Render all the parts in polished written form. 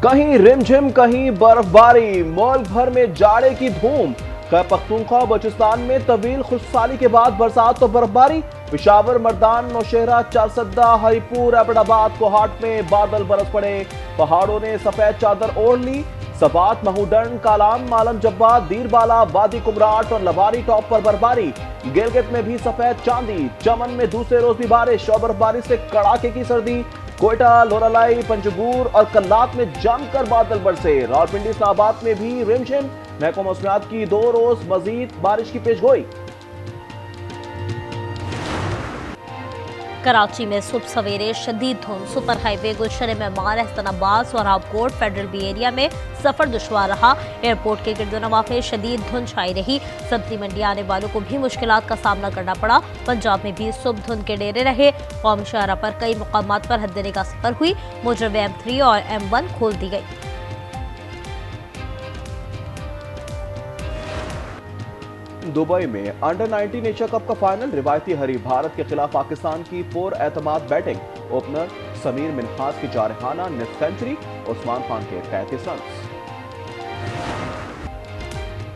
कहीं रिमझिम कहीं बर्फबारी, मुल्क भर में जाड़े की धूम। खैबर पख्तूनख्वा बलूचिस्तान में तवील खुशहाली के बाद बरसात तो बर्फबारी। पेशावर, मर्दान, नौशहरा, चारसद्दा, हरिपुर, एबटाबाद, कोहाट में बादल बरस पड़े। पहाड़ों ने सफेद चादर ओढ़ ली। सबात, महूडन, कालाम, मालम जब्बा, दीरबाला, वादी कुमराट और लबारी टॉप पर बर्फबारी। गिलगित में भी सफेद चांदी। चमन में दूसरे रोज भी बारिश और बर्फबारी से कड़ाके की सर्दी। कोयटा, लोरालाई, पंजगूर और कल्लात में जमकर बादल बरसे। रावलपिंडी, इस्लामाबाद में भी रिमझिम। महकमा मौसमियात की 2 रोज मजीद बारिश की पेशगोई। कराची में सुबह सवेरे शदीद धुंध। सुपर हाईवे गुलशन मेहमान, एहसनाबाद, सोहराबकोट, फेडरल बी एरिया में सफर दुश्वार रहा। एयरपोर्ट के गिरदोनवा में शदीद धुंध छाई रही। सब्जी मंडी आने वालों को भी मुश्किलात का सामना करना पड़ा। पंजाब में भी सुबह धुंध के डेरे रहे। कौमी शहरा पर कई मुकामात पर हद निगाह सफर हुई। मोटरवे M3 और M1 खोल दी गई। दुबई में अंडर 19 एशिया कप का फाइनल। रिवायती हरीफ भारत के खिलाफ पाकिस्तान की पुरएतमाद बैटिंग। ओपनर समीर मिन्हाज की जारहाना निस्फ सेंचुरी, उस्मान खान के 35 रन।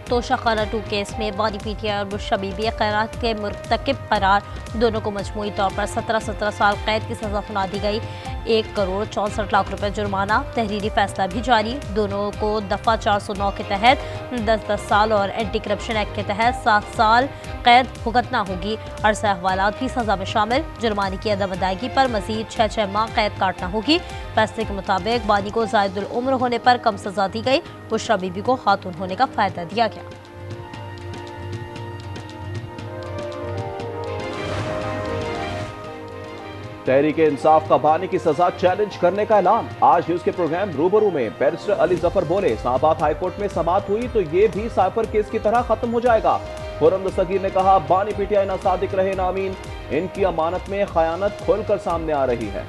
तोशाखाना 2 केस में बानी पीटीआई और बुशरा बीबी खैरात के मुर्तकिब करार। दोनों को मजमूई तौर पर 17 साल कैद की सजा सुना दी गई। 1 करोड़ 64 लाख रुपए जुर्माना। तहरीरी फैसला भी जारी। दोनों को दफा 409 के तहत 10 साल और एंटी करप्शन एक्ट के तहत 7 साल कैद भुगतना होगी। अरसा हवालात भी सजा में शामिल। जुर्माने की अदम अदायगी पर मजीद 6 माह कैद काटना होगी। फैसले के मुताबिक बानी को जायदुल उम्र होने पर कम सजा दी गई। बुशरा बीबी को खातून होने का फायदा दिया गया। तहरीक इंसाफ का बानी की सजा चैलेंज करने का ऐलान। आज न्यूज के प्रोग्राम रूबरू में बैरिस्टर अली जफर बोले, इस्लामाबाद हाईकोर्ट में समाअत हुई तो ये भी साइफर केस की तरह खत्म हो जाएगा। खुर्रम दस्तगीर ने कहा, बानी पीटीआई ना सादिक रहे ना अमीन, इनकी अमानत में खयानत खुलकर सामने आ रही है।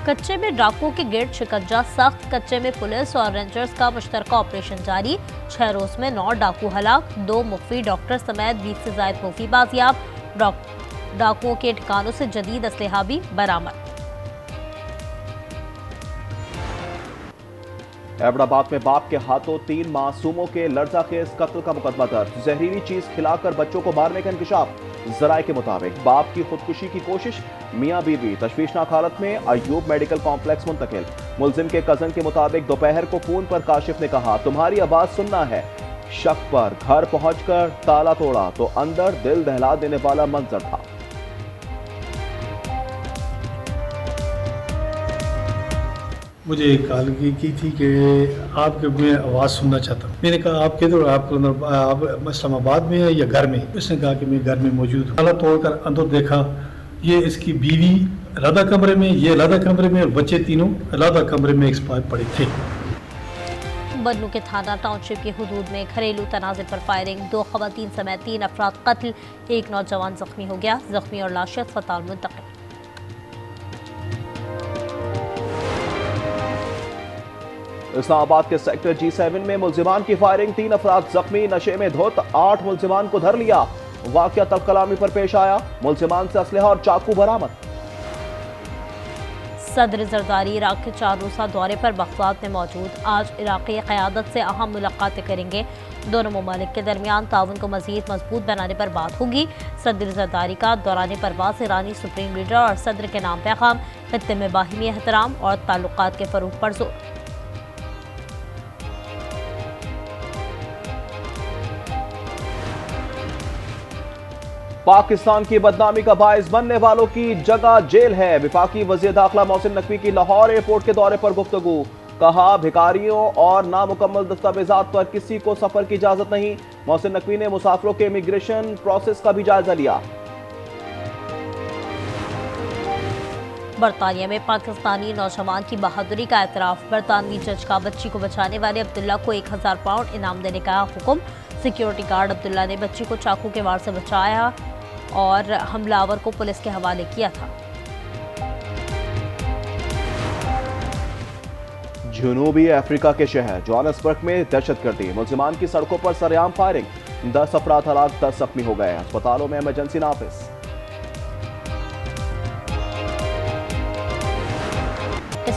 कच्चे में डाकुओं के गेट शिकंजा सख्त। कच्चे में पुलिस और रेंजर्स का मुश्तरका ऑपरेशन जारी। 6 रोज में 9 डाकू हलाक। 2 मुख्फी डॉक्टर समेत 20 से ज्यादा मुख्फी बाजियाब। डाकुओं के ठिकानों से जदीद असलहा भी बरामद। एबटाबाद में बाप के हाथों 3 मासूमों के लर्जाखेज कत्ल का मुकदमा दर्ज। जहरीली चीज खिलाकर बच्चों को मारने का इंकशाफ। जराये के मुताबिक बाप की खुदकुशी की कोशिश। मियां बीवी तशवीशनाक हालत में अयूब मेडिकल कॉम्प्लेक्स मुंतकिल। मुलजिम के कजन के मुताबिक दोपहर को फोन पर काशिफ ने कहा, तुम्हारी आवाज सुनना है। शक पर घर पहुंचकर ताला तोड़ा तो अंदर दिल दहला देने वाला मंजर था। मुझे एक कॉल की थी कि आपके मैं आवाज़ सुनना चाहता हूँ। मैंने कहा आप किधर, आप इस्लामाबाद में है या घर में? उसने कहा कि मैं घर में मौजूद हूँ। ताला तोड़कर अंदर देखा, ये इसकी बीवी अलग कमरे में, ये अलग कमरे में और बच्चे तीनों अलग कमरे में एक्सपायर पड़े थे। बन्नू के थाना टाउनशिप की हुदूद में घरेलू तनाज़े पर फायरिंग। 2 खवातीन समेत 3 अफराद कत्ल। 1 नौजवान जख्मी हो गया। जख्मी और लाश अस्पताल मुंतकिल। इस्लामाबाद के सेक्टर G7 में मुल्जिमान की फायरिंग। 3 अफराद जख्मी। नशे में धुत 8 मुल्जिमान को धर लिया। वाकया तलकलामी पर पेश आया। मुल्जिमान से असलहा और चाकू बरामद। सदर जरदारी इराक के 4 रोज़ा दौरे पर बगदाद में मौजूद। आज इराक़ी क़यादत से अहम मुलाकातें करेंगे। दोनों ममालिक के दरमियान ताउन को मज़ीद मजबूत बनाने पर बात होगी। सदर जरदारी का दौरान परवास ईरानी सुप्रीम लीडर और सदर के नाम पैगाम। खित्ते में बाहिमी एहतराम और ताल्लुकात के फ़रोग़ पर जोर। पाकिस्तान की बदनामी का बायस बनने वालों की जगह जेल है। वफाकी वज़ीर दाखिला मोहसिन नकवी की लाहौर एयरपोर्ट के दौरे पर गुफ्तगू। कहा, भिखारियों और नामुकम्मल दस्तावेजात पर किसी को सफर की इजाजत नहीं। मोहसिन नकवी ने मुसाफिरों के इमिग्रेशन प्रोसेस का भी जायजा लिया। बरतानिया में पाकिस्तानी नौजवान की बहादुरी का एतराफ। बरतानवी जज का बच्ची को बचाने वाले अब्दुल्ला को 1000 पाउंड इनाम देने का हुक्म। सिक्योरिटी गार्ड अब्दुल्ला ने बच्ची को चाकू के वार से बचाया और हमलावर को पुलिस के हवाले किया था। जनूबी अफ्रीका के शहर जोहान्सबर्ग में दहशतगर्दी। मुल्जिमान की सड़कों पर सरेआम फायरिंग। 10 अफराद हलाक, 10 जख्मी हो गए। अस्पतालों में इमरजेंसी नाफिज।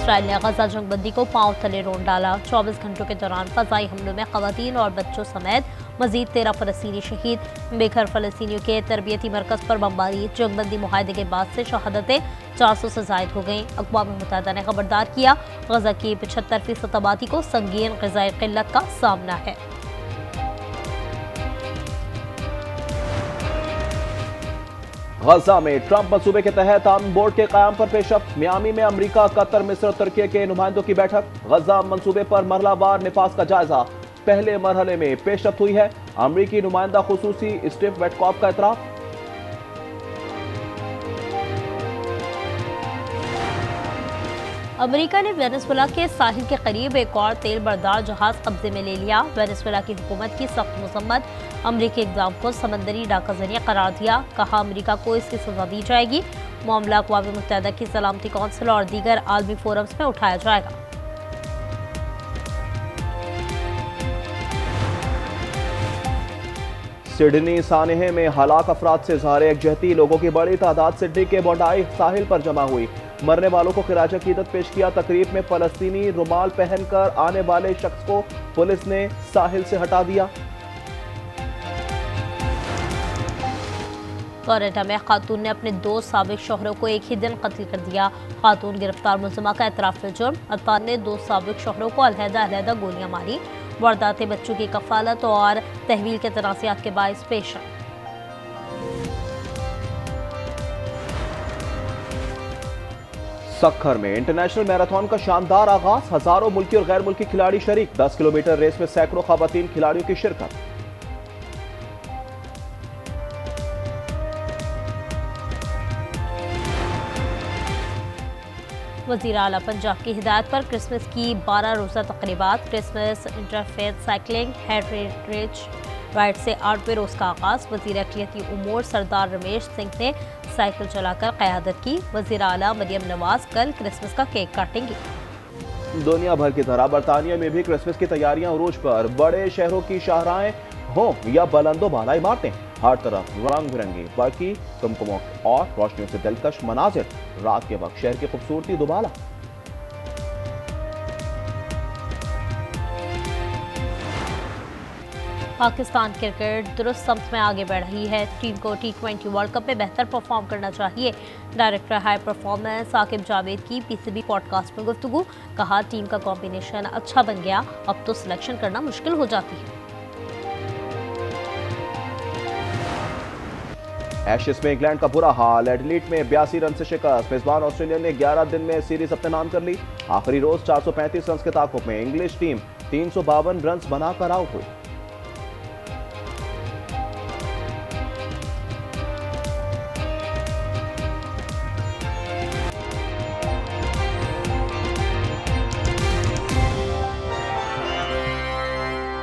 इसराइल ने गजा जंगबंदी को पांव तले रोन डाला। 24 घंटों के दौरान फजाई हमलों में खवातीन और बच्चों समेत मजीद 13 फलस्तीनी शहीद। बेघर फलस्तीनियों के तरबियती मरकज पर बमबारी। जंगबंदी मुआहदे के बाद से शहादतें 400 से जायद हो गईं। अक़वाम मुत्तहिदा ने खबरदार किया, गजा की 75% आबादी को संगीन ग़िज़ाई क़िल्लत का सामना है। गजा में ट्रंप मंसूबे के तहत अमन बोर्ड के क़याम पर पेशरफ्त। मियामी में अमरीका, कतर, मिस्र, तुर्की के नुमाइंदों की बैठक। गजा मंसूबे पर मरहलावार निफाज का जायजा। पहले मरहले में पेशरफ्त हुई है। अमरीकी नुमाइंदा खुसूसी स्टीव वेटकॉफ का एतराफ़। अमेरिका ने वेनेजुएला के साहिल के करीब एक और तेल बरदार जहाज कब्जे में ले लिया। वेनेजुएला की हुकूमत की सख्त मजम्मत। अमरीकी इक़दाम को समंदरी डाका ज़रिया करार दिया। कहा, अमरीका को इसकी सजा दी जाएगी। मामला अक़वाम मुत्तहिदा की सलामती कौंसिल और दीगर आलमी फोरम्स में उठाया जाएगा। सिडनी सानहे में हलाक अफराद से ज़ाहिर यकजहती। लोगों की बड़ी तादाद सिडनी के बोंडाई साहिल पर जमा हुई। मरने वालों को खिराज अकीदत पेश किया। तकरीब में फलस्तीनी रुमाल पहनकर आने वाले शख्स को पुलिस ने साहिल से हटा दिया। फ्लोरिडा में खातून ने अपने 2 साबिक शौहरों को एक ही दिन कत्ल कर दिया। खातून गिरफ्तार मुलजिमा का एतराफ़ जुर्म। अतान ने 2 साबिक शौहरों को अलहदा गोलियां मारी। वारदातें बच्चों की कफालत और तहवील के तनाज़ात के बाइस पेश आई। सक्खर में इंटरनेशनल मैराथन का शानदार आगाज। हजारों मुल्की और गैर मुल्की खिलाड़ी शरीक। 10 किलोमीटर रेस में सैकड़ों खवातीन खिलाड़ियों की शिरकत। वज़ीर आला पंजाब की हिदायत पर क्रिसमस की 12 रोज़ा तक़रीबात। Christmas interfaith cycling heritage ride से 8वें रोज़ का आगाज़। वज़ीर अक़लियती उमूर सरदार रमेश सिंह ने साइकिल चलाकर क़यादत की। वज़ीर आला मरियम नवाज कल क्रिसमस का केक काटेंगी। दुनिया भर की तरह बरतानिया में भी क्रिसमस की तैयारियां उरूज पर। बड़े शहरों की शाहराहें हों या बुलंदो बाला इमारतें, हर तरफ रंग बिरंगी बाकी कुमकुमों और रोशनियों से दिलकश मनाजिर। रात के वक्त शहर की खूबसूरती दुबाला। पाकिस्तान क्रिकेट दुरुस्त समत में आगे बढ़ रही है। टीम को T20 वर्ल्ड कप में बेहतर परफॉर्म करना चाहिए। Director high performance Aqib Javed की PCB पॉडकास्ट में गुफ्तगू। कहा, टीम का कॉम्बिनेशन अच्छा बन गया, अब तो सिलेक्शन करना मुश्किल हो जाती है। एशेज में इंग्लैंड का बुरा हाल। एडिलेड में 82 रन से शिकस्त। मेजबान ऑस्ट्रेलिया ने 11 दिन में सीरीज अपने नाम कर ली। आखिरी रोज 435 रन के ताकुब में इंग्लिश टीम 352 रन बनाकर आउट हुई।